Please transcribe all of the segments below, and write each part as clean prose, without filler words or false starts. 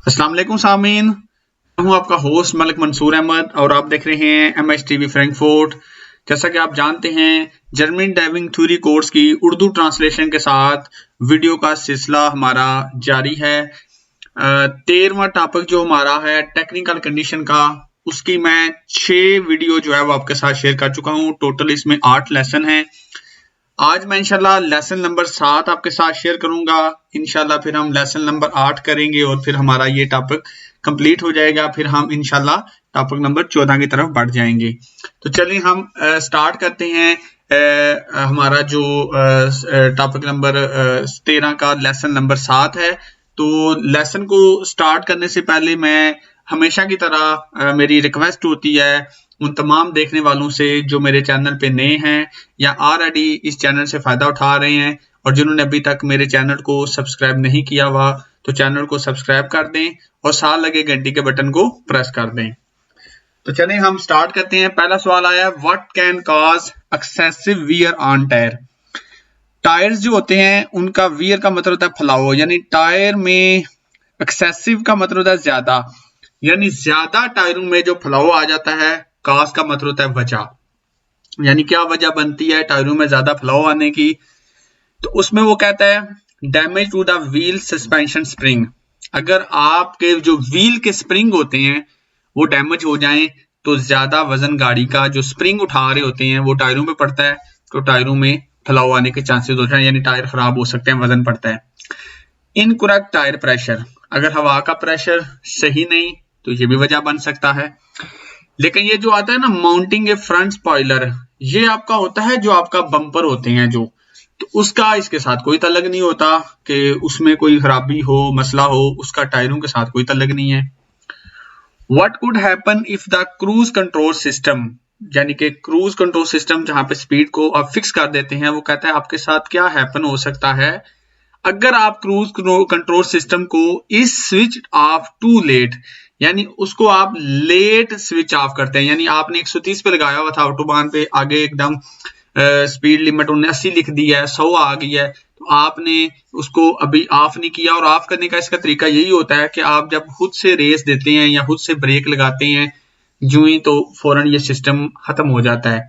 अस्सलाम वालेकुम सामीन। मैं हूं आपका होस्ट मलिक मंसूर अहमद और आप देख रहे हैं MHTV फ्रैंकफर्ट। जैसा कि आप जानते हैं, जर्मन ड्राइविंग थ्योरी कोर्स की उर्दू ट्रांसलेशन के साथ वीडियो का सिलसिला हमारा जारी है। 13वां टॉपिक जो हमारा है टेक्निकल कंडीशन का, उसकी मैं 6 वीडियो जो है वो आपके साथ शेयर कर चुका हूं। टोटल इसमें 8 लेसन हैं। आज मैं इंशाल्लाह लेसन नंबर 7 आपके साथ शेयर करूंगा। इंशाल्लाह फिर हम लेसन नंबर 8 करेंगे और फिर हमारा ये टॉपिक कंप्लीट हो जाएगा। फिर हम इंशाल्लाह टॉपिक नंबर 14 की तरफ बढ़ जाएंगे। तो चलिए हम स्टार्ट करते हैं। हमारा जो टॉपिक नंबर 13 का लेसन नंबर 7 है। तो लेसन को स्टार्ट करने से पहले मैं हमेशा की तरह मेरी रिक्वेस्ट होती है उन तमाम देखने वालों से जो मेरे चैनल पे नए हैं या ऑलरेडी इस चैनल से फायदा उठा रहे हैं और जिन्होंने अभी तक मेरे चैनल को सब्सक्राइब नहीं किया हुआ, तो चैनल को सब्सक्राइब कर दें और साथ लगे घंटी के बटन को प्रेस कर दें। तो चलें हम स्टार्ट करते हैं। पहला सवाल आया, what can cause excessive wear on tyre. Tyres जो होते हैं उनका वियर का मतलब होता है फैलाव, यानी टायर में एक्सेसिव का मतलब होता है ज्यादा, यानी ज्यादा टायरों में जो फैलाव आ जाता है। कॉज का मतलब होता है वजह, यानी क्या वजह बनती है टायरों में ज्यादा फ्लो आने की। तो उसमें वो कहता है damage to the wheel suspension spring. अगर आपके जो व्हील के स्प्रिंग होते हैं वो डैमेज हो जाएं तो ज्यादा वजन गाड़ी का जो स्प्रिंग उठा रहे होते हैं वो टायरों पे पड़ता है, तो टायरों में फैलाव आने के चांसेस होते हैं, यानी टायर खराब हो सकते हैं, वजन पड़ता है। इनकरेक्ट टायर प्रेशर, अगर हवा का प्रेशर सही नहीं तो ये भी वजह बन सकता है। लेकिन ये जो आता है ना माउंटिंग ए फ्रंट स्पॉइलर, ये आपका होता है जो आपका बम्पर होते हैं जो, तो उसका इसके साथ कोई तल्लक नहीं होता कि उसमें कोई खराबी हो, मसला हो, उसका टायरों के साथ कोई तल्लक नहीं है। What could happen if the cruise control system, यानी कि क्रूज कंट्रोल सिस्टम जहां पे स्पीड को आप फिक्स कर देते हैं, वो कहता है आपके साथ क्या हैपन हो सकता है अगर आप क्रूज कंट्रोल सिस्टम को इस स्विच ऑफ टू लेट, यानी उसको आप लेट स्विच ऑफ करते हैं। यानी आपने 130 पे लगाया हुआ था ऑटोबान पे, आगे एकदम स्पीड लिमिट उन्होंने 80 लिख दी है, 100 आ गई है, तो आपने उसको अभी ऑफ नहीं किया। और ऑफ करने का इसका तरीका यही होता है कि आप जब खुद से रेस देते हैं या खुद से ब्रेक लगाते हैं जो ही, तो फौरन ये सिस्टम खत्म हो जाता है।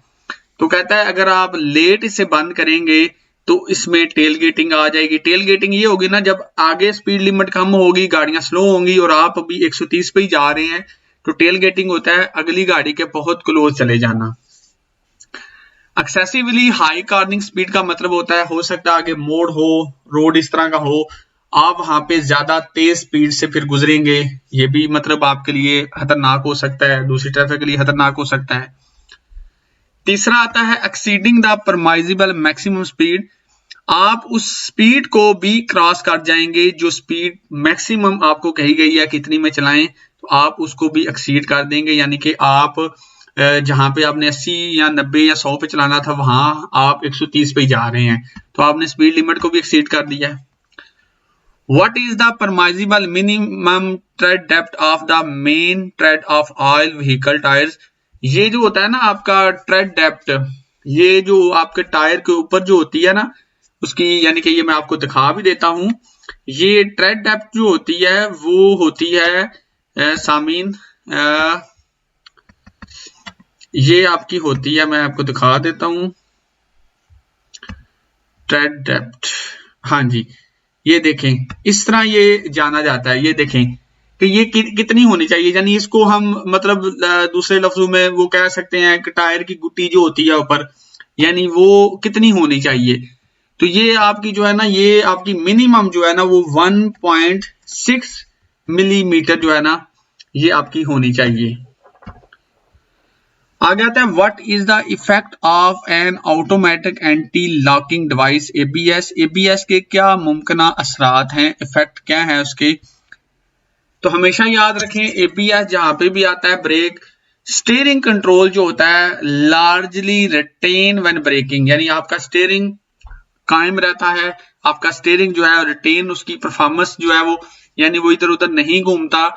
तो कहता है अगर आप लेट इसे बंद करेंगे तो इसमें टेल गेटिंग आ जाएगी। टेल गेटिंग ये होगी ना, जब आगे स्पीड लिमिट कम होगी, गाड़ियां स्लो होंगी और आप अभी 130 पे ही जा रहे हैं, तो टेल गेटिंग होता है अगली गाड़ी के बहुत क्लोज चले जाना। एक्सेसिवली हाई कार्निंग स्पीड का मतलब होता है हो सकता है आगे मोड़ हो, रोड इस तरह का हो, आप वहां पे ज्यादा तेज स्पीड से फिर गुजरेंगे, ये भी मतलब आपके लिए खतरनाक हो सकता है, दूसरी ट्रैफिक के लिए खतरनाक हो सकता है। तीसरा आता है एक्सीडिंग द परमाइजेबल मैक्सिमम स्पीड, आप उस स्पीड को भी क्रॉस कर जाएंगे जो स्पीड मैक्सिमम आपको कही गई है कितनी में चलाएं, तो आप उसको भी एक्सीड कर देंगे। यानी कि आप जहां पे आपने 80 या 90 या 100 पे चलाना था वहां आप 130 पे ही जा रहे हैं, तो आपने स्पीड लिमिट को भी एक्सीड कर दिया है। What is the permissible minimum tread depth of the main tread of all vehicle tyres, ये जो होता है ना आपका ट्रेड डेप्थ, ये जो आपके टायर के ऊपर जो होती है ना उसकी, यानी कि ये मैं आपको दिखा भी देता हूं। ये ट्रेड डेप्थ जो होती है वो होती है सामीन, ये आपकी होती है, मैं आपको दिखा देता हूं ट्रेड डेप्थ। हाँ जी, ये देखें इस तरह ये जाना जाता है। ये देखें कि ये कितनी होनी चाहिए, यानी इसको हम मतलब दूसरे लफ्जों में वो कह सकते हैं कि टायर की गुट्टी जो होती है ऊपर, यानी वो कितनी होनी चाहिए। तो ये आपकी जो है ना, ये आपकी मिनिमम जो है ना वो 1.6 मिलीमीटर जो है ना ये आपकी होनी चाहिए। आगे आता है what is the effect of N automatic anti locking device ABS, ABS के क्या मुमकिन असरात हैं, इफेक्ट क्या है उसके। तो हमेशा याद रखें एबीएस जहां पे भी आता है ब्रेक, स्टीयरिंग कंट्रोल जो होता है लार्जली रिटेन व्हेन ब्रेकिंग, यानी आपका स्टीयरिंग कायम रहता है, आपका स्टीयरिंग जो है रिटेन, उसकी परफॉर्मेंस जो है वो, यानी वो इधर उधर नहीं घूमता,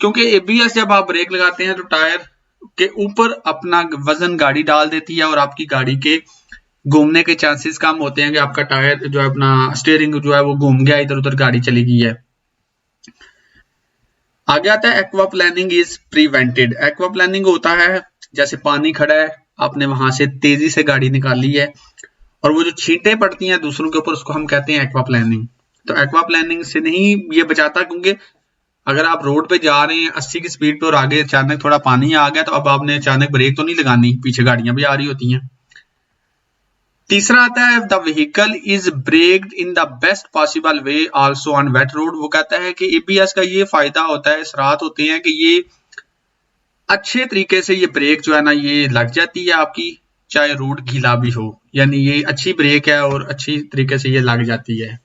क्योंकि एबीएस जब आप ब्रेक लगाते हैं तो टायर के ऊपर अपना वजन गाड़ी डाल देती है और आपकी गाड़ी के घूमने के चांसेस कम होते हैं कि आपका टायर जो है अपना स्टीयरिंग जो है वो घूम गया, इधर उधर गाड़ी चली गई है। आगे आता है aqua planning is prevented. Aqua planning होता है जैसे पानी खड़ा है, आपने वहां से तेजी से गाड़ी निकाली है और वो जो छींटे पड़ती हैं दूसरों के ऊपर, उसको हम कहते हैं एक्वा प्लानिंग। तो एक्वा प्लानिंग से नहीं ये बचाता, क्योंकि अगर आप रोड पे जा रहे हैं 80 की स्पीड पे और आगे अचानक थोड़ा पानी आ गया, तो अब आपने अचानक ब्रेक तो नहीं लगानी, पीछे गाड़ियां भी आ रही होती हैं। तीसरा आता है the vehicle is braked in the best possible way also on wet road. वो कहता है कि एबीएस का ये फायदा होता है, असरात होते हैं कि ये अच्छे तरीके से ये ब्रेक जो है ना ये लग जाती है आपकी, चाहे रोड गीला भी हो, यानी ये अच्छी ब्रेक है और अच्छी तरीके से ये लग जाती है।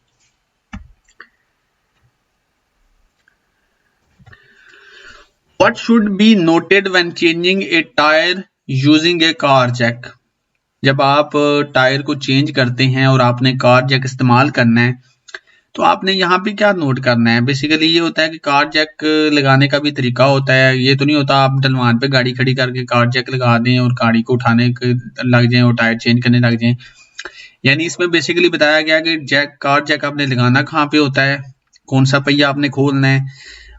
What should be noted when changing a tire using a car jack? जब आप टायर को चेंज करते हैं और आपने कार जैक इस्तेमाल करना है, तो आपने यहाँ पे क्या नोट करना है। बेसिकली ये होता है कि कार जैक लगाने का भी तरीका होता है। ये तो नहीं होता आप ढलवान पे गाड़ी खड़ी करके कार जैक लगा दें और गाड़ी को उठाने लग जाएं और टायर चेंज करने लग जाएं। यानी इसमें बेसिकली बताया गया कि कार जैक आपने लगाना कहाँ पे होता है, कौन सा पहिया आपने खोलना है,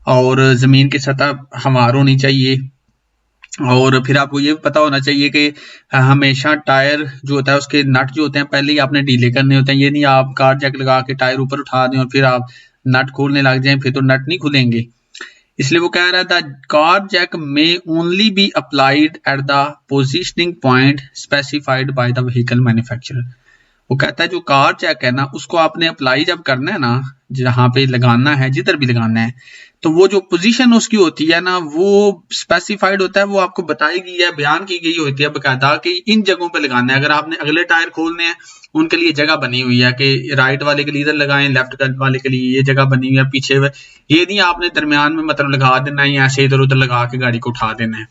और जमीन की सतह हमवार होनी चाहिए, और फिर आपको ये पता होना चाहिए कि हमेशा टायर जो होता है उसके नट जो होते हैं पहले ही आपने ढीले करने होते हैं। ये नहीं आप कार जैक लगा के टायर ऊपर उठा दें और फिर आप नट खोलने लग जाएं, फिर तो नट नहीं खुलेंगे। इसलिए वो कह रहा था कार जैक में only be applied at the positioning point specified by the vehicle manufacturer. वो कहता है जो कार जैक है ना उसको आपने अप्लाई जब करना है ना, जहां पे लगाना है, जिधर भी लगाना है, तो वो जो पोजीशन उसकी होती है ना वो स्पेसिफाइड होता है, वो आपको बताई गई है, बयान की गई होती है बकायदा कि इन जगहों पे लगाना है। अगर आपने अगले टायर खोलने हैं उनके लिए जगह बनी हुई है कि राइट वाले के लिए इधर लगाएं, लेफ्ट वाले के लिए ये जगह बनी हुई है, पीछे ये नहीं आपने दरमियान में मतलब लगा देना है या ऐसे इधर उधर लगा के गाड़ी को उठा देना है।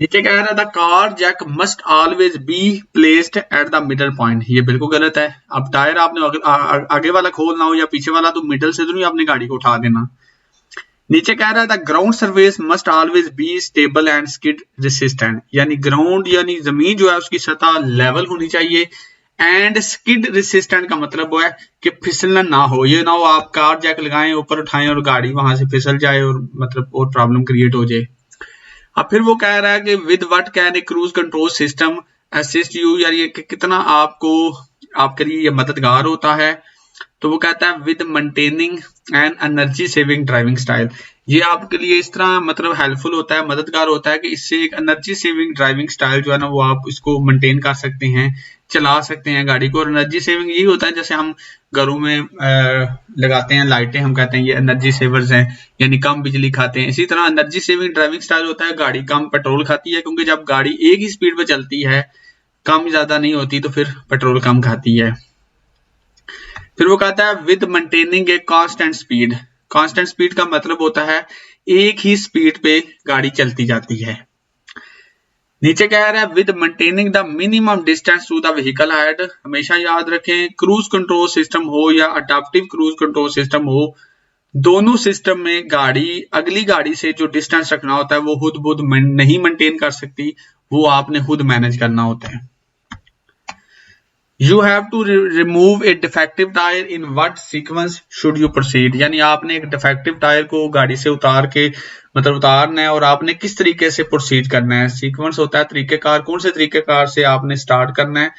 नीचे कह रहा था car jack must always be placed at the middle point. ये बिल्कुल गलत है। अब टायर आपने आगे वाला खोलना हो या पीछे वाला, तो मिडल से तो नहीं आपने गाड़ी को उठा देना। नीचे कह रहा था ground surface must always be stable and skid resistant, यानी ग्राउंड यानी जमीन जो है उसकी सतह लेवल होनी चाहिए, एंड स्किड रेसिस्टेंट का मतलब वो है कि फिसलना ना हो। ये ना हो आप कार जैक लगाएं, ऊपर उठाएं और गाड़ी वहां से फिसल जाए और मतलब और प्रॉब्लम क्रिएट हो जाए। अब फिर वो कह रहा है कि with what can a cruise control system assist you, यार ये कितना आपको आपके लिए ये मददगार होता है। तो वो कहता है with maintaining an energy saving driving style. ये आपके लिए इस तरह मतलब हेल्पफुल होता है, मददगार होता है कि इससे एक एनर्जी सेविंग ड्राइविंग स्टाइल जो है ना वो आप इसको मेंटेन कर सकते हैं, चला सकते हैं गाड़ी को। और एनर्जी सेविंग यही होता है जैसे हम घरों में लगाते हैं लाइटें, हम कहते हैं ये एनर्जी सेवर्स हैं, यानी कम बिजली खाते हैं। इसी तरह एनर्जी सेविंग ड्राइविंग स्टाइल होता है गाड़ी कम पेट्रोल खाती है, क्योंकि जब गाड़ी एक ही स्पीड पे चलती है, कम ज्यादा नहीं होती, तो फिर पेट्रोल कम खाती है। फिर वो कहता है with maintaining a constant speed. Constant speed का मतलब होता है एक ही स्पीड पे गाड़ी चलती जाती है। नीचे कह रहा है with maintaining the minimum distance to the vehicle head. हमेशा याद रखें क्रूज कंट्रोल सिस्टम हो या अडैप्टिव क्रूज कंट्रोल सिस्टम हो, दोनों सिस्टम में गाड़ी अगली गाड़ी से जो डिस्टेंस रखना होता है वो खुद खुद नहीं मेंटेन कर सकती, वो आपने खुद मैनेज करना होता है। You have to remove a defective tire in what sequence should you proceed, यानी आपने एक डिफेक्टिव टायर को गाड़ी से उतार के मतलब उतारना है और आपने किस तरीके से प्रोसीड करना है। सीक्वेंस होता है तरीकेकार, कौन से तरीकेकार से आपने स्टार्ट करना है।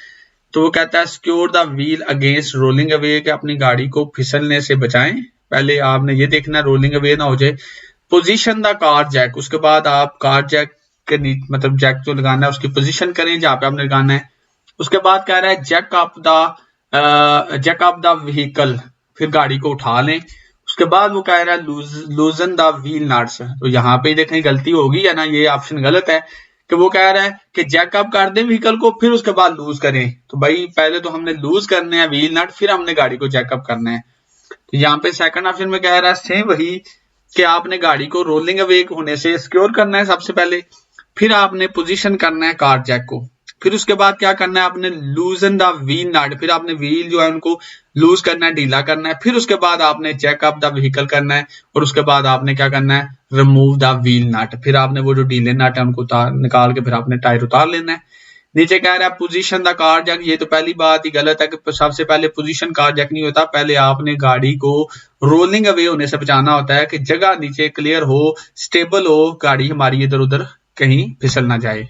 तो वो कहता है secure the wheel against rolling away, कि अपनी गाड़ी को फिसलने से बचाएं। पहले आपने ये देखना है रोलिंग अवे ना हो जाए। पोजीशन द कार जैक, उसके बाद आप कार जैक के मतलब जैक जो लगाना है उसकी पोजीशन करें जहाँ पे आपने लगाना है। उसके बाद कह रहा है जैक अप द व्हीकल, फिर गाड़ी को उठा लें। उसके बाद वो कह रहा है लूजन द व्हील नट्स। तो यहाँ पे देखें गलती होगी या ना, ये ऑप्शन गलत है कि वो कह रहा है कि जैक अप कर दें व्हीकल को फिर उसके बाद लूज करें। तो भाई पहले तो हमने लूज करने हैं व्हील नट, फिर हमने गाड़ी को जैकअप करना है। तो यहाँ पे सेकंड ऑप्शन में कह रहा है सेम वही कि आपने गाड़ी को रोलिंग अवे होने से सिक्योर करना है सबसे पहले, फिर आपने पोजीशन करना है कार जैक को, फिर उसके बाद क्या करना है आपने लूजन द व्हील नट, फिर आपने व्हील जो है उनको लूज करना है, ढीला करना है, फिर उसके बाद आपने चेक अप द व्हीकल करना है और उसके बाद आपने क्या करना है रिमूव द व्हील नट, फिर आपने वो जो ढीले नट है उनको निकाल के फिर आपने टायर उतार लेना है। नीचे कह रहा है पोजीशन द कार जैक। ये तो पहली बात ही गलत है कि सबसे पहले पोजीशन कार जैक नहीं होता, पहले आपने गाड़ी को रोलिंग अवे होने से बचाना होता है कि जगह नीचे क्लियर हो, स्टेबल हो, गाड़ी हमारी इधर उधर कहीं फिसल ना जाए।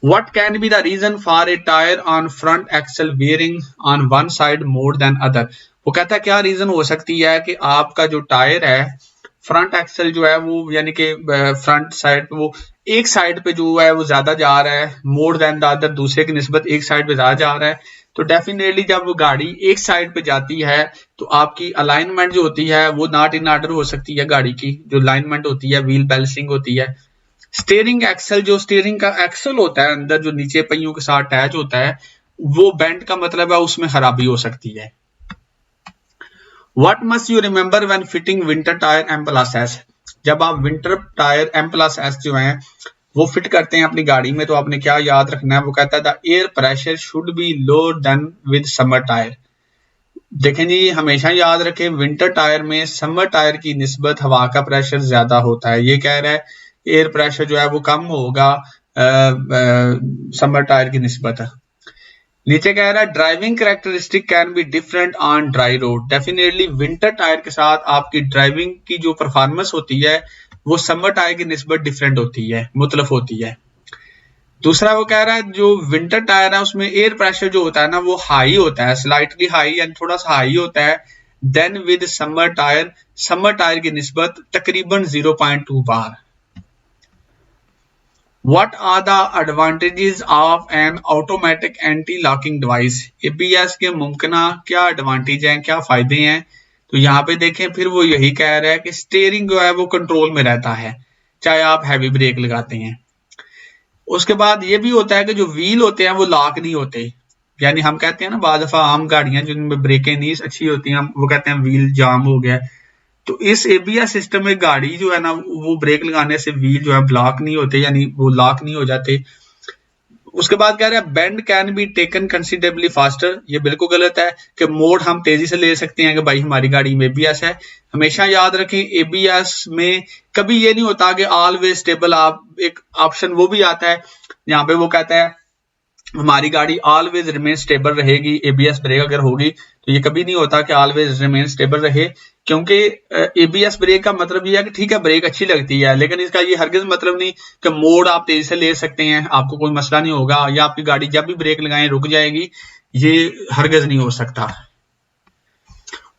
What can be the reason for a tire on front axle wearing on one side more than other? वो कहता है क्या रीजन हो सकती है कि आपका जो टायर है फ्रंट एक्सल जो है वो यानी कि फ्रंट साइड पे वो एक साइड पे जो है वो ज्यादा जा रहा है, मोर देन द अदर, दूसरे की निस्बत एक साइड पे ज्यादा जा रहा है। तो डेफिनेटली जब वो गाड़ी एक साइड पे जाती है तो आपकी अलाइनमेंट जो होती है वो नॉट इन ऑर्डर हो सकती है, गाड़ी की जो अलाइनमेंट होती है, व्हील बैलेंसिंग होती है। स्टीयरिंग एक्सल, जो स्टीयरिंग का एक्सल होता है अंदर जो नीचे पहियों के साथ अटैच होता है, वो बेंड का मतलब है उसमें खराबी हो सकती है। What must you remember when fitting winter tire M+S? जब आप विंटर टायर M+S जो है वो फिट करते हैं अपनी गाड़ी में तो आपने क्या याद रखना है, वो कहता है the air pressure should be lower than with summer tyre. देखें जी, हमेशा याद रखें विंटर टायर में समर टायर की निस्बत हवा का प्रेशर ज्यादा होता है। ये कह रहा है एयर प्रेशर जो है वो कम होगा समर टायर की निस्बत। नीचे कह रहा है driving characteristic can be different on dry road. Definitely winter tyre के साथ आपकी ड्राइविंग की जो परफॉर्मेंस होती है वो समर टायर की निस्बत डिफरेंट होती है, मुख्तलिफ होती है। दूसरा वो कह रहा है जो विंटर टायर है उसमें एयर प्रेशर जो होता है ना वो हाई होता है, स्लाइटली हाई यानी थोड़ा सा हाई होता है देन विद समर टायर की निस्बत तकरीबन 0.2 बार। What are the advantages of an automatic anti-locking device? ABS के मुमकिना क्या एडवांटेज हैं, क्या फायदे हैं? तो यहाँ पे देखें फिर वो यही कह रहा है कि स्टीयरिंग जो है वो कंट्रोल में रहता है चाहे आप हैवी ब्रेक लगाते हैं। उसके बाद ये भी होता है कि जो व्हील होते हैं वो लॉक नहीं होते, यानी हम कहते हैं ना बाद दफा आम गाड़ियां जिनमें ब्रेकें नहीं अच्छी होती हैं वो कहते हैं व्हील जाम हो गया। तो इस एबीएस सिस्टम में गाड़ी जो है ना वो ब्रेक लगाने से व्हील जो है ब्लॉक नहीं होते, यानी वो लॉक नहीं हो जाते। उसके बाद कह रहा है bend can be taken considerably faster. ये बिल्कुल गलत है कि मोड हम तेजी से ले सकते हैं कि भाई हमारी गाड़ी में एबीएस है। हमेशा याद रखें एबीएस में कभी ये नहीं होता कि ऑलवेज स्टेबल, आप एक ऑप्शन वो भी आता है यहाँ पे वो कहता है हमारी गाड़ी ऑलवेज रिमेन स्टेबल रहेगी एबीएस ब्रेक अगर होगी, तो ये कभी नहीं होता कि ऑलवेज रिमेन स्टेबल रहे, क्योंकि एबीएस ब्रेक का मतलब ये है कि ठीक है ब्रेक अच्छी लगती है लेकिन इसका ये हरगिज मतलब नहीं कि मोड आप तेजी से ले सकते हैं, आपको कोई मसला नहीं होगा या आपकी गाड़ी जब भी ब्रेक लगाएं रुक जाएगी, ये हरगिज नहीं हो सकता।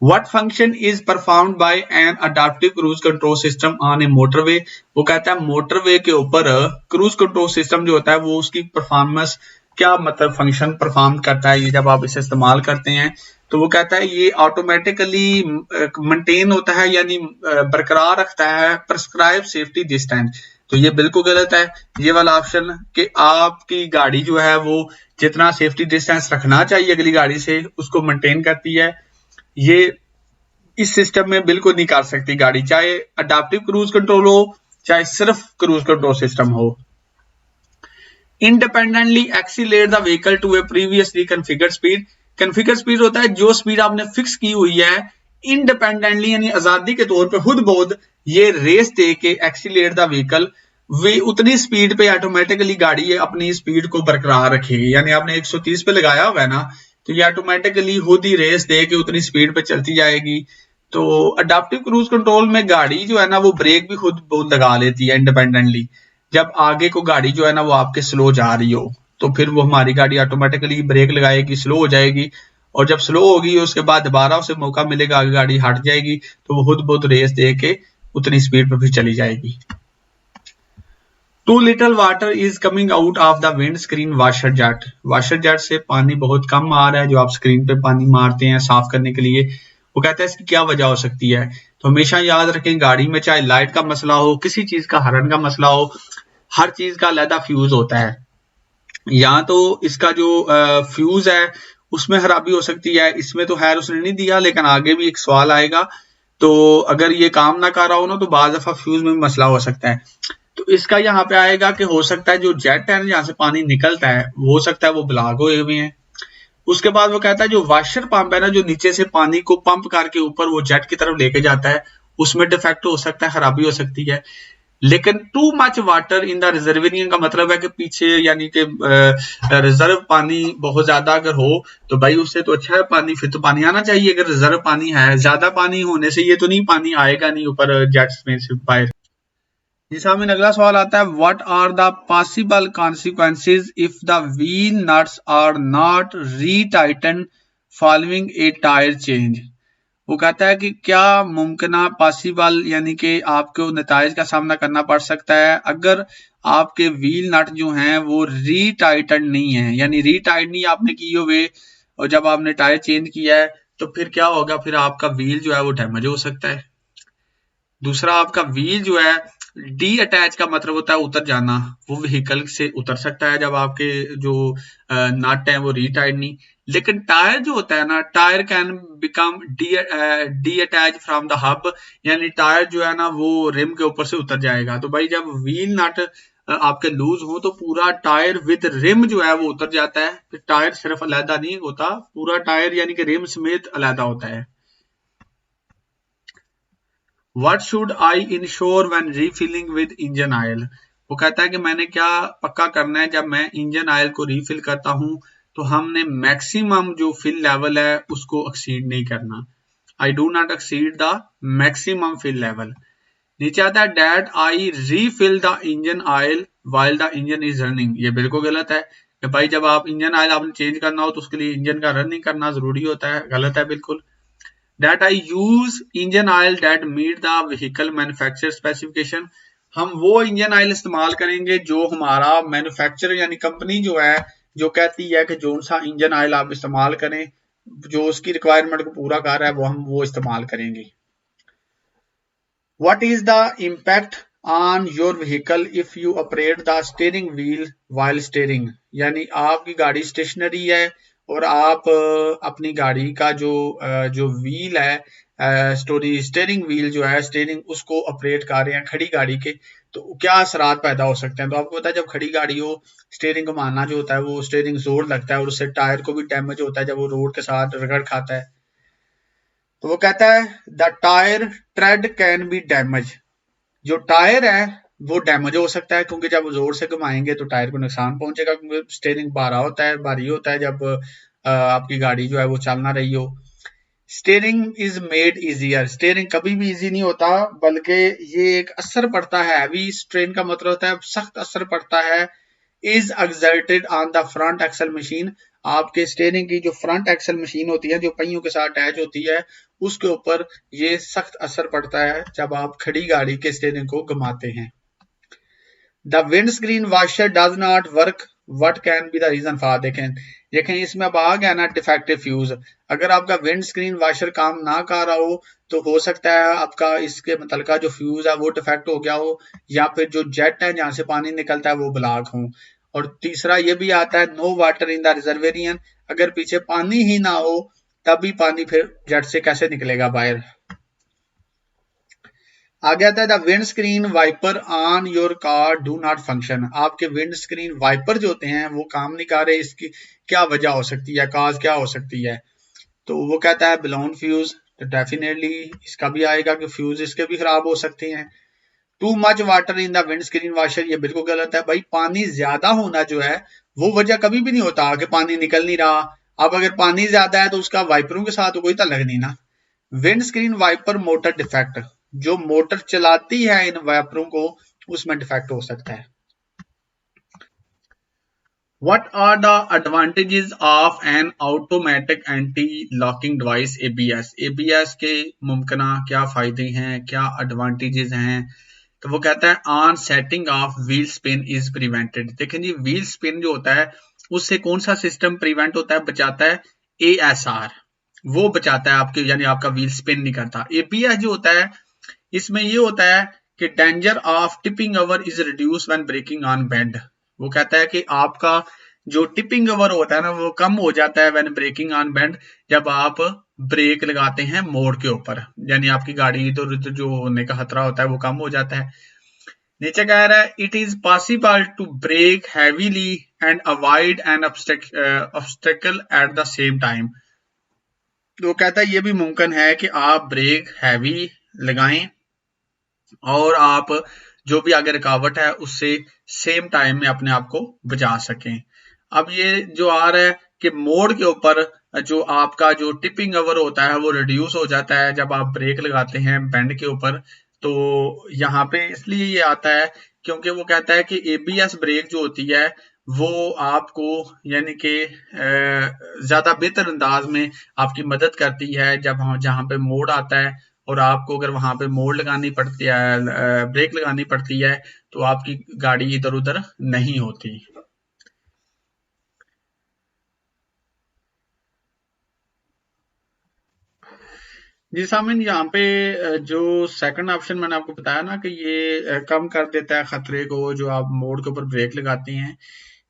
What function is performed by an adaptive cruise control system on a motorway? वो कहता है मोटरवे के ऊपर क्रूज कंट्रोल सिस्टम जो होता है वो उसकी परफॉर्मेंस क्या मतलब फंक्शन परफॉर्म करता है, ये जब आप इसे इस्तेमाल करते हैं तो वो कहता है ये ऑटोमेटिकली मेंटेन होता है यानी बरकरार रखता है प्रिस्क्राइब सेफ्टी डिस्टेंस। तो ये बिल्कुल गलत है ये वाला ऑप्शन कि आपकी गाड़ी जो है वो जितना सेफ्टी डिस्टेंस रखना चाहिए अगली गाड़ी से उसको मेंटेन करती है, ये इस सिस्टम में बिल्कुल नहीं कर सकती गाड़ी, चाहे अडाप्टिव क्रूज कंट्रोल हो चाहे सिर्फ क्रूज कंट्रोल सिस्टम हो। Independently accelerate the vehicle to a previously configured speed. Configured speed होता है जो स्पीड आपने फिक्स की हुई है, इंडिपेंडेंटली यानी आजादी के तौर पे खुद बहुत ये रेस दे के एक्सीलरेट द व्हीकल, वे उतनी स्पीड पे ऑटोमेटिकली गाड़ी अपनी स्पीड को बरकरार रखेगी। यानी आपने 130 पे लगाया हुआ है ना तो ये ऑटोमेटिकली खुद ही रेस दे के उतनी स्पीड पे चलती जाएगी। तो अडाप्टिव क्रूज कंट्रोल में गाड़ी जो है ना वो ब्रेक भी खुद बहुत लगा लेती है इंडिपेंडेंटली। जब आगे को गाड़ी जो है ना वो आपके स्लो जा रही हो तो फिर वो हमारी गाड़ी ऑटोमेटिकली ब्रेक लगाएगी, स्लो हो जाएगी, और जब स्लो होगी उसके बाद दोबारा उसे मौका मिलेगा आगे गाड़ी हट जाएगी तो वो खुद बहुत रेस दे के उतनी स्पीड पर भी चली जाएगी। Too little water is coming out of the windscreen washer jet. Washer jet से पानी बहुत कम आ रहा है जो आप स्क्रीन पे पानी मारते हैं साफ करने के लिए, वो कहता है इसकी क्या वजह हो सकती है। तो हमेशा याद रखें गाड़ी में चाहे लाइट का मसला हो, किसी चीज का हॉर्न का मसला हो, हर चीज का अलग फ्यूज होता है। या तो इसका जो फ्यूज है उसमें खराबी हो सकती है, इसमें तो खैर उसने नहीं दिया लेकिन आगे भी एक सवाल आएगा, तो अगर ये काम ना कर रहा हो ना तो बाज़ दफा फ्यूज में भी मसला हो सकता है। तो इसका यहाँ पे आएगा कि हो सकता है जो जेट है जहाँ से पानी निकलता है वो हो सकता है वो ब्लॉक हुए हुए हैं। उसके बाद वो कहता है जो वॉशर पंप है ना जो नीचे से पानी को पंप करके ऊपर वो जेट की तरफ लेके जाता है उसमें डिफेक्ट हो सकता है, खराबी हो सकती है। लेकिन too much water in the reservoir का मतलब है कि पीछे यानी कि रिजर्व पानी बहुत ज्यादा अगर हो तो भाई उससे तो अच्छा है पानी, फिर तो पानी आना चाहिए। अगर रिजर्व पानी है, ज्यादा पानी होने से ये तो नहीं पानी आएगा नहीं ऊपर जेट्स में से बाहर। जी सामने अगला सवाल आता है, what are the possible consequences if the wheel nuts are not retightened following a tyre change. वो कहता है कि क्या मुमकिन पॉसिबल यानी कि आपको नताइज का सामना करना पड़ सकता है अगर आपके व्हील नट जो हैं वो रीटाइटन नहीं है, यानी रीटाइट नहीं आपने किए हुए और जब आपने टायर चेंज किया है तो फिर क्या होगा, फिर आपका व्हील जो है वो डैमेज हो सकता है। दूसरा, आपका व्हील जो है डी अटैच का मतलब होता है उतर जाना, वो व्हीकल से उतर सकता है जब आपके जो नट है वो रीटाइड नहीं। लेकिन टायर जो होता है ना, tyre can become D attach from the hub, यानी टायर जो है ना वो रिम के ऊपर से उतर जाएगा। तो भाई जब व्हील नट आपके लूज हो तो पूरा टायर विद रिम जो है वो उतर जाता है। फिर टायर सिर्फ अलहदा नहीं होता, पूरा टायर यानी कि रिम समेत अलहदा होता है। What should I ensure when refilling with engine oil? वो कहता है कि मैंने क्या पक्का करना है जब मैं इंजन ऑयल को रीफिल करता हूं तो हमने मैक्सिमम जो फिल लेवल है उसको एक्सीड नहीं करना। I do not exceed the maximum fill level. नीचे आता है that I refill the engine oil while the engine is running। ये बिल्कुल गलत है कि भाई जब आप इंजन ऑयल आपने चेंज करना हो तो उसके लिए इंजन का रनिंग करना जरूरी होता है, गलत है बिल्कुल। that I use engine oil that meet the vehicle manufacturer specification। हम वो इंजन ऑयल इस्तेमाल करेंगे जो हमारा मैन्युफैक्चरर यानी कंपनी जो है जो कहती है कि जो सा इंजन ऑयल आप इस्तेमाल करें जो उसकी रिक्वायरमेंट को पूरा कर रहा है वो हम वो इस्तेमाल करेंगे। What is the impact on your vehicle if you operate the steering wheel while steering? यानी आपकी गाड़ी स्टेशनरी है और आप अपनी गाड़ी का जो व्हील है स्टेयरिंग व्हील जो है स्टेयरिंग उसको ऑपरेट कर रहे हैं खड़ी गाड़ी के, तो क्या असरात पैदा हो सकते हैं। तो आपको पता है जब खड़ी गाड़ी हो स्टेयरिंग घुमाना जो होता है वो स्टेयरिंग जोर लगता है और उससे टायर को भी डैमेज होता है जब वो रोड के साथ रगड़ खाता है। तो वो कहता है the tyre trade can be damage. जो टायर है वो डैमेज हो सकता है क्योंकि जब जोर से घुमाएंगे तो टायर को नुकसान पहुंचेगा क्योंकि स्टेयरिंग भारी होता है जब आपकी गाड़ी जो है वो चल ना रही हो। Steering is made easier. Steering कभी भी इजी नहीं होता बल्कि ये एक असर पड़ता है, हैवी स्ट्रेन का मतलब होता है सख्त असर पड़ता है। Is exerted on the front axle machine. आपके स्टेयरिंग की जो फ्रंट एक्सल मशीन होती है जो पहियों के साथ अटैच होती है उसके ऊपर ये सख्त असर पड़ता है जब आप खड़ी गाड़ी के स्टेयरिंग को घुमाते हैं। The windscreen washer does not work, what can be the reason for. देखें इसमें अब आ गया ना डिफेक्टिव फ्यूज। अगर आपका विंड स्क्रीन वॉशर काम ना कर रहा हो तो हो सकता है आपका इसके मतलब जो फ्यूज है वो डिफेक्ट हो गया हो या फिर जो जेट है जहां से पानी निकलता है वो ब्लॉक हो। और तीसरा ये भी आता है नो वाटर इन द रिजर्वेरियन। अगर पीछे पानी ही ना हो तब भी पानी फिर जेट से कैसे निकलेगा बाहर। आगे आता है the windscreen wiper on your car do not function. आपके विंड स्क्रीन वाइपर जो होते हैं वो काम नहीं कर रहे, इसकी क्या वजह हो सकती है, काज क्या हो सकती है। तो वो कहता है ब्लोन फ्यूज। तो डेफिनेटली इसका भी आएगा कि फ्यूज इसके भी खराब हो सकते हैं। To much water in the windscreen washer, ये बिल्कुल गलत है भाई। पानी ज्यादा होना जो है वो वजह कभी भी नहीं होता कि पानी निकल नहीं रहा। अब अगर पानी ज्यादा है तो उसका वाइपरों के साथ तो कोई ताल्लुक नहीं ना। Windscreen wiper motor defect, जो मोटर चलाती है इन वाइपरों को उसमें डिफेक्ट हो सकता है। What are the advantages of an automatic anti-locking device ABS? ABS के मुमकिना क्या फायदे हैं, क्या एडवांटेजेस हैं। तो वो कहता है on setting of wheel spin is prevented. देखें जी व्हील स्पिन जो होता है उससे कौन सा सिस्टम प्रिवेंट होता है, बचाता है ASR, वो बचाता है आपके यानी आपका व्हील स्पिन नहीं करता। ABS जो होता है इसमें ये होता है कि danger of tipping over is reduce when braking on bend. वो कहता है कि आपका जो टिपिंग ओवर होता है ना वो कम हो जाता है व्हेन ब्रेकिंग ऑन बेंड, जब आप ब्रेक लगाते हैं मोड़ के ऊपर, यानी आपकी गाड़ी इधर उधर जो होने का खतरा होता है वो कम हो जाता है। नीचे कह रहा है it is possible to brake heavily and avoid an obstacle at the same time. तो कहता है ये भी मुमकिन है कि आप ब्रेक हैवी लगाएं और आप जो भी आगे रुकावट है उससे सेम टाइम में अपने आप को बचा सकें। अब ये जो आ रहा है कि मोड़ के ऊपर जो आपका जो टिपिंग ओवर होता है वो रिड्यूस हो जाता है जब आप ब्रेक लगाते हैं बेंड के ऊपर। तो यहाँ पे इसलिए ये आता है क्योंकि वो कहता है कि एबीएस ब्रेक जो होती है वो आपको यानी कि ज्यादा बेहतर अंदाज में आपकी मदद करती है जब जहाँ पे मोड़ आता है और आपको अगर वहां पे मोड़ लगानी पड़ती है, ब्रेक लगानी पड़ती है, तो आपकी गाड़ी इधर उधर नहीं होती। जी सामिन, यहाँ पे जो सेकंड ऑप्शन मैंने आपको बताया ना कि ये कम कर देता है खतरे को जो आप मोड़ के ऊपर ब्रेक लगाती हैं,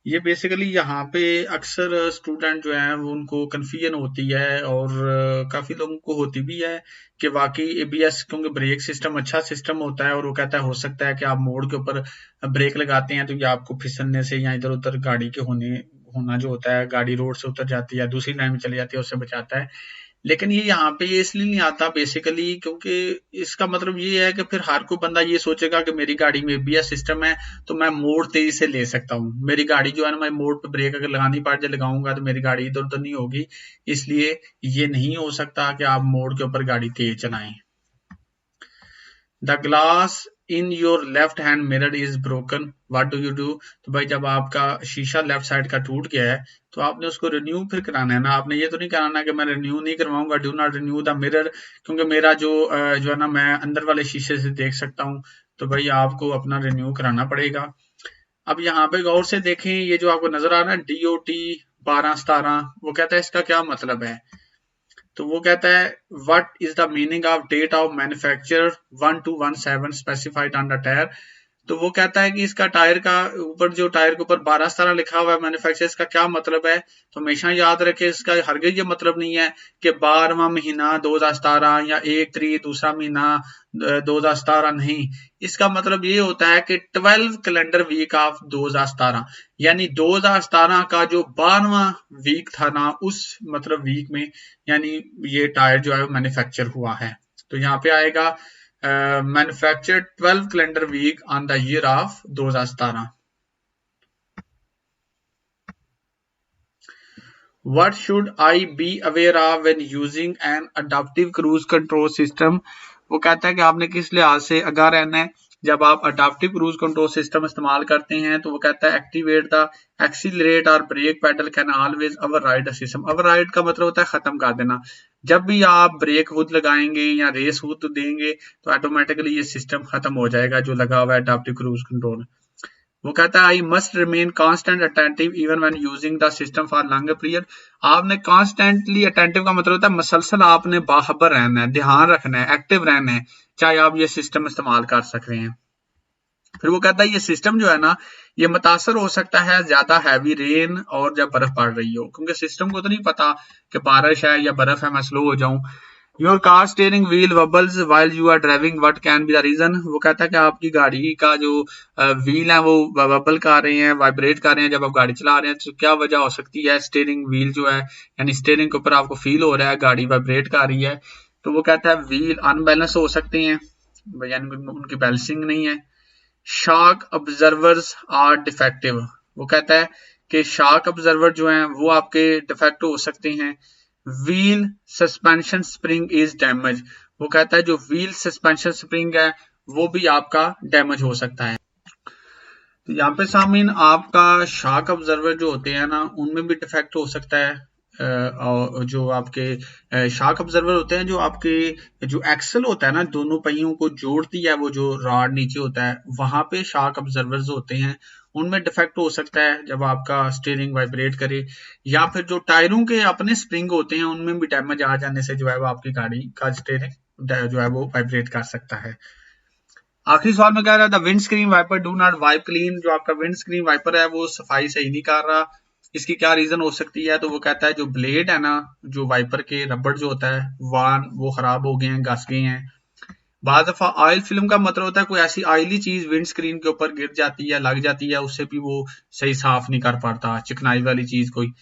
ये बेसिकली यहाँ पे अक्सर स्टूडेंट जो हैं वो उनको कन्फ्यूजन होती है और काफी लोगों को होती भी है कि वाकई एबीएस क्योंकि ब्रेक सिस्टम अच्छा सिस्टम होता है और वो कहता है हो सकता है कि आप मोड़ के ऊपर ब्रेक लगाते हैं तो ये आपको फिसलने से या इधर उधर गाड़ी के होना जो होता है, गाड़ी रोड से उतर जाती है दूसरी लाइन में चली जाती है, उससे बचाता है। लेकिन ये यहाँ पे ये इसलिए नहीं आता बेसिकली क्योंकि इसका मतलब ये है कि फिर हर कोई बंदा ये सोचेगा कि मेरी गाड़ी में एबीएस सिस्टम है तो मैं मोड़ तेजी से ले सकता हूँ, मेरी गाड़ी जो है ना मैं मोड़ पे ब्रेक अगर लगानी पड़ जाए लगाऊंगा तो मेरी गाड़ी इधर उधर नहीं होगी, इसलिए ये नहीं हो सकता कि आप मोड़ के ऊपर गाड़ी तेज चलाएं। The glass in your left hand mirror is broken, what do you do? तो भाई जब आपका शीशा लेफ्ट साइड का टूट गया है तो आपने उसको रिन्यू फिर कराना है ना, आपने ये तो नहीं कराना कि मैं रिन्यू नहीं करवाऊंगा, do not renew the mirror, क्योंकि मेरा जो है ना मैं अंदर वाले शीशे से देख सकता हूँ, तो भाई आपको अपना रिन्यू कराना पड़ेगा। अब यहाँ पे गौर से देखें, ये जो आपको नजर आ रहा है DOT 1217, वो कहता है इसका क्या मतलब है? तो वो कहता है what is the meaning of date of manufacture 1217 specified on the tyre. तो वो कहता है कि इसका टायर का ऊपर जो टायर के ऊपर 1217 लिखा हुआ है मैन्युफैक्चर, इसका क्या मतलब है? तो हमेशा याद रखे इसका हरगिज ये मतलब नहीं है कि 12वां महीना 2017 या 1 तारीख दूसरा महीना 2017, नहीं। इसका मतलब ये होता है कि 12 कैलेंडर वीक ऑफ 2017, यानी 2017 का जो 12वां वीक था ना उस मतलब वीक में यानी ये टायर जो है मैन्युफैक्चर हुआ है। तो यहाँ पे आएगा manufacture 12 calendar week on the year of 2017। What should I be aware of when using an adaptive cruise control system? वो कहता है कि आपने किस लिहाज से आगाह रहना है जब आप अडाप्टिव क्रूज कंट्रोल सिस्टम इस्तेमाल करते हैं। तो वो कहता है एक्टिवेट द एक्सीलरेट और brake pedal can always override the system. Override का मतलब होता है खत्म कर देना। जब भी आप ब्रेक खुद लगाएंगे या रेस खुद देंगे तो ऑटोमेटिकली ये सिस्टम खत्म हो जाएगा जो लगा हुआ है अडाप्टिव क्रूज कंट्रोल। वो कहता है I must remain constant attentive even when using the system for longer period. आपने कॉन्स्टेंटली अटेंटिव का मतलब होता है मसलसल आपने बाखबर रहना है, ध्यान रखना है, एक्टिव रहना है, चाहे आप ये सिस्टम इस्तेमाल कर सक रहे हैं। फिर वो कहता है ये सिस्टम जो है ना ये मुतासर हो सकता है ज्यादा हैवी रेन और जब बर्फ पड़ रही हो, क्योंकि सिस्टम को तो नहीं पता कि बारिश है या बर्फ है, मैं स्लो हो जाऊं। Your car steering wheel wobbles while you are driving, what can be the reason? वो कहता है कि आपकी गाड़ी का जो व्हील है वो वबल कर रहे हैं, वाइब्रेट कर रहे हैं जब आप गाड़ी चला रहे हैं, तो क्या वजह हो सकती है? स्टीयरिंग व्हील जो है यानी स्टीयरिंग के ऊपर आपको फील हो रहा है गाड़ी वाइब्रेट कर रही है, तो वो कहता है व्हील अनबैलेंस हो सकते हैं, यानी उनकी बैलेंसिंग नहीं है। शॉक ऑब्जर्वर्स आर डिफेक्टिव, वो कहता है कि शॉक ऑब्जर्वर जो हैं वो आपके डिफेक्ट हो सकते हैं। Wheel suspension spring is damage, वो कहता है जो व्हील सस्पेंशन स्प्रिंग है वो भी आपका डैमेज हो सकता है। तो यहाँ पे सामीन आपका शॉक ऑब्जर्वर जो होते हैं ना उनमें भी डिफेक्ट हो सकता है। और जो आपके शॉक ऑब्जर्वर होते हैं, जो आपके जो एक्सल होता है ना दोनों पहियों को जोड़ती है वो जो रॉड नीचे होता है वहां पे शॉक ऑब्जर्वर्स होते हैं, उनमें डिफेक्ट हो सकता है जब आपका स्टीयरिंग वाइब्रेट करे, या फिर जो टायरों के अपने स्प्रिंग होते हैं उनमें भी डैमेज आ जाने से जो है वो आपकी गाड़ी का स्टीयरिंग जो है वो वाइब्रेट कर सकता है। आखिरी सवाल में कह रहा था windscreen wiper do not wipe clean, जो आपका विंड स्क्रीन वाइपर है वो सफाई सही नहीं कर रहा, इसकी क्या रीजन हो सकती है? तो वो कहता है जो ब्लेड है ना, जो वाइपर के रबड़ जो होता है वो खराब हो गए हैं, घस गए हैं। बाद दफा ऑयल फिल्म का मतलब होता है कोई ऐसी ऑयली चीज विंड स्क्रीन के ऊपर गिर जाती है, लग जाती है, उससे भी वो सही साफ नहीं कर पाता, चिकनाई वाली चीज कोई।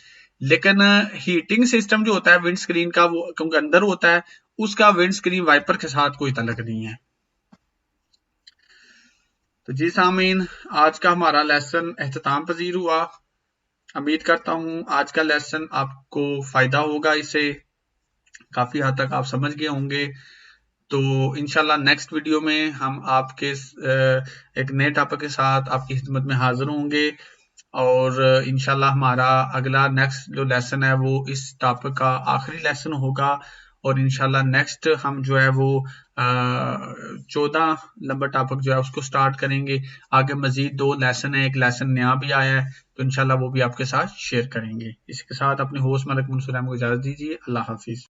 लेकिन हीटिंग सिस्टम जो होता है विंड स्क्रीन का वो क्योंकि अंदर होता है, उसका विंड स्क्रीन वाइपर के साथ कोई तल्लुक नहीं है। तो जी सामीन, आज का हमारा लेसन एख्तिताम पजीर हुआ। उम्मीद करता हूँ आज का लेसन आपको फ़ायदा होगा, इससे काफ़ी हद तक आप समझ गए होंगे। तो इंशाल्लाह नेक्स्ट वीडियो में हम आपके एक नए टॉपिक के साथ आपकी खिदमत में हाजिर होंगे और इंशाल्लाह हमारा अगला नेक्स्ट जो लेसन है वो इस टॉपिक का आखिरी लेसन होगा और इंशाल्लाह नेक्स्ट हम जो है वो 14 नंबर टॉपिक जो है उसको स्टार्ट करेंगे। आगे मजीद 2 लेसन है, एक लेसन नया भी आया है, तो इंशाल्लाह वो भी आपके साथ शेयर करेंगे। इसके साथ अपने होस्ट मलिक मंसूर अहमद को इजाजत दीजिए। अल्लाह हाफिज।